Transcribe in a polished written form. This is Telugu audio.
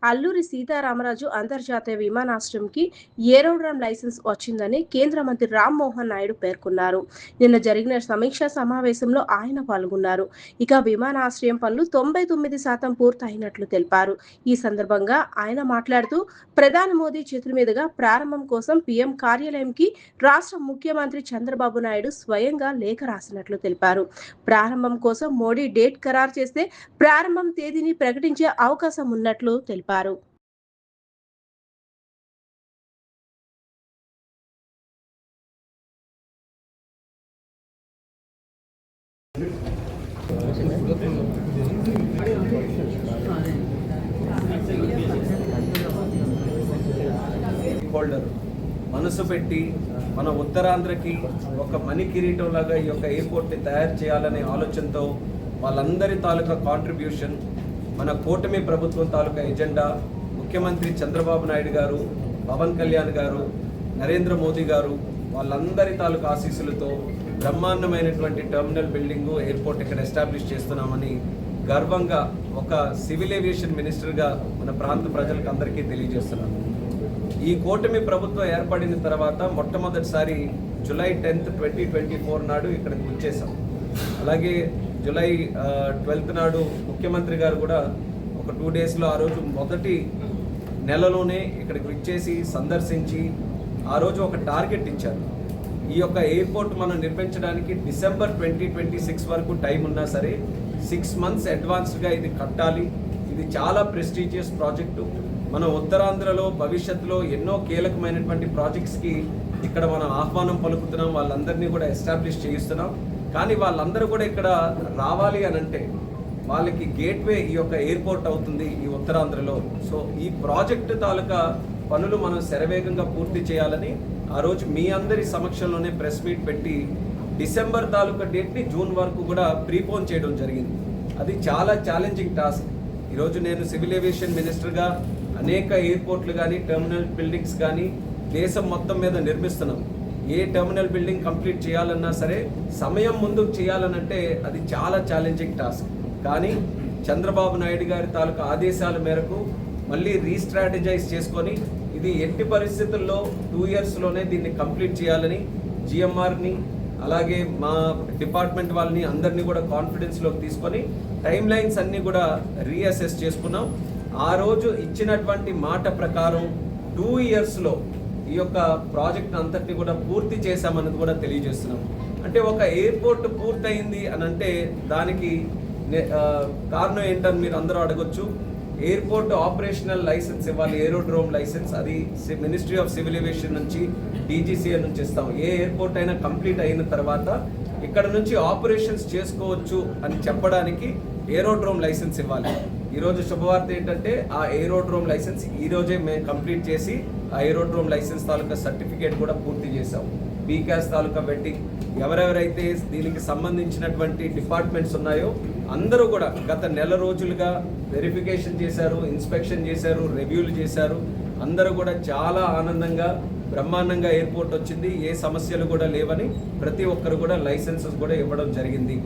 అల్లూరి సీతారామరాజు అంతర్జాతీయ విమానాశ్రయంకి ఏరోడ్రమ్ లైసెన్స్ వచ్చిందని కేంద్ర మంత్రి రామ్మోహన్ నాయుడు పేర్కొన్నారు. నిన్న జరిగిన సమీక్షా సమావేశంలో ఆయన పాల్గొన్నారు. ఇక విమానాశ్రయం పనులు 99% పూర్తయినట్లు తెలిపారు. ఈ సందర్భంగా ఆయన మాట్లాడుతూ ప్రధాని మోదీ చేతుల మీదుగా ప్రారంభం కోసం పీఎం కార్యాలయంకి రాష్ట్ర ముఖ్యమంత్రి చంద్రబాబు నాయుడు స్వయంగా లేఖ రాసినట్లు తెలిపారు. ప్రారంభం కోసం మోడీ డేట్ ఖరారు చేస్తే ప్రారంభం తేదీని ప్రకటించే అవకాశం ఉన్నట్లు తెలిపారు. హోల్డర్ మనసు పెట్టి మన ఉత్తరాంధ్రకి ఒక మణి కిరీటం లాగా ఈ యొక్క ఎయిర్పోర్ట్ని తయారు చేయాలనే ఆలోచనతో వాళ్ళందరి తాలూకా కాంట్రిబ్యూషన్, మన కూటమి ప్రభుత్వం తాలూకా ఎజెండా, ముఖ్యమంత్రి చంద్రబాబు నాయుడు గారు, పవన్ కళ్యాణ్ గారు, నరేంద్ర మోదీ గారు వాళ్ళందరి తాలూకా ఆశీస్సులతో బ్రహ్మాండమైనటువంటి టెర్మినల్ బిల్డింగు ఎయిర్పోర్ట్ ఇక్కడ ఎస్టాబ్లిష్ చేస్తున్నామని గర్వంగా ఒక సివిల్ ఏవియేషన్ మినిస్టర్గా మన ప్రాంత ప్రజలకు అందరికీ తెలియజేస్తున్నాను. ఈ కూటమి ప్రభుత్వం ఏర్పడిన తర్వాత మొట్టమొదటిసారి జూలై 10, 2024 నాడు ఇక్కడికి వచ్చేసాం. అలాగే జూలై 12 నాడు ముఖ్యమంత్రి గారు కూడా ఒక 2 డేస్లో ఆ రోజు మొదటి నెలలోనే ఇక్కడికి వచ్చేసి సందర్శించి ఆ రోజు ఒక టార్గెట్ ఇచ్చారు. ఈ యొక్క ఎయిర్పోర్ట్ మనం నిర్మించడానికి డిసెంబర్ 2026 వరకు టైం ఉన్నా సరే 6 మంత్స్ అడ్వాన్స్గా ఇది కట్టాలి. ఇది చాలా ప్రెస్టీజియస్ ప్రాజెక్టు. మన ఉత్తరాంధ్రలో భవిష్యత్తులో ఎన్నో కీలకమైనటువంటి ప్రాజెక్ట్స్కి ఇక్కడ మనం ఆహ్వానం పలుకుతున్నాం, వాళ్ళందరినీ కూడా ఎస్టాబ్లిష్ చేయిస్తున్నాం. కానీ వాళ్ళందరూ కూడా ఇక్కడ రావాలి అని అంటే వాళ్ళకి గేట్వే ఈ యొక్క ఎయిర్పోర్ట్ అవుతుంది ఈ ఉత్తరాంధ్రలో. సో ఈ ప్రాజెక్టు తాలూకా పనులు మనం శరవేగంగా పూర్తి చేయాలని ఆ రోజు మీ అందరి సమక్షంలోనే ప్రెస్ మీట్ పెట్టి డిసెంబర్ తాలూకా డేట్ని జూన్ వరకు కూడా ప్రీపోన్ చేయడం జరిగింది. అది చాలా ఛాలెంజింగ్ టాస్క్. ఈరోజు నేను సివిల్ ఏవియేషన్ మినిస్టర్గా అనేక ఎయిర్పోర్ట్లు కానీ టెర్మినల్ బిల్డింగ్స్ కానీ దేశం మొత్తం మీద నిర్మిస్తున్నాం. ఏ టెర్మినల్ బిల్డింగ్ కంప్లీట్ చేయాలన్నా సరే సమయం ముందుకు చేయాలనంటే అది చాలా ఛాలెంజింగ్ టాస్క్. కానీ చంద్రబాబు నాయుడు గారి తాలూకా ఆదేశాల మేరకు మళ్ళీ రీస్ట్రాటజైజ్ చేసుకొని ఇది ఎట్టి పరిస్థితుల్లో 2 ఇయర్స్లోనే దీన్ని కంప్లీట్ చేయాలని జిఎంఆర్ని అలాగే మా డిపార్ట్మెంట్ వాళ్ళని అందరినీ కూడా కాన్ఫిడెన్స్లోకి తీసుకొని టైం లైన్స్ అన్నీ కూడా రీఅసెస్ చేసుకున్నాం. ఆ రోజు ఇచ్చినటువంటి మాట ప్రకారం 2 ఇయర్స్లో ఈ యొక్క ప్రాజెక్ట్ అంతటిని కూడా పూర్తి చేశామన్నది కూడా తెలియజేస్తున్నాం. అంటే ఒక ఎయిర్పోర్ట్ పూర్తయింది అని అంటే దానికి కారణం ఏంటని మీరు అందరూ అడగొచ్చు. ఎయిర్పోర్ట్ ఆపరేషనల్ లైసెన్స్ ఇవ్వాలి, ఏరోడ్రోమ్ లైసెన్స్. అది మినిస్ట్రీ ఆఫ్ సివిల్ ఏవియేషన్ నుంచి డీజీసీఏ నుంచి ఇస్తాం. ఏ ఎయిర్పోర్ట్ అయినా కంప్లీట్ అయిన తర్వాత ఇక్కడ నుంచి ఆపరేషన్స్ చేసుకోవచ్చు అని చెప్పడానికి ఏరోడ్రోమ్ లైసెన్స్ ఇవ్వాలి. ఈరోజు శుభవార్త ఏంటంటే ఆ ఏరోడ్రోమ్ లైసెన్స్ ఈరోజే మేము కంప్లీట్ చేసి ఆ ఏరోడ్రోమ్ లైసెన్స్ తాలూకా సర్టిఫికేట్ కూడా పూర్తి చేసాం. బీకాస్ తాలూకా వెట్టింగ్ ఎవరెవరైతే దీనికి సంబంధించినటువంటి డిపార్ట్మెంట్స్ ఉన్నాయో అందరూ కూడా గత నెల రోజులుగా వెరిఫికేషన్ చేశారు, ఇన్స్పెక్షన్ చేశారు, రివ్యూలు చేశారు. అందరూ కూడా చాలా ఆనందంగా బ్రహ్మాండంగా ఎయిర్పోర్ట్ వచ్చింది, ఏ సమస్యలు కూడా లేవని ప్రతి ఒక్కరు కూడా లైసెన్సెస్ కూడా ఇవ్వడం జరిగింది.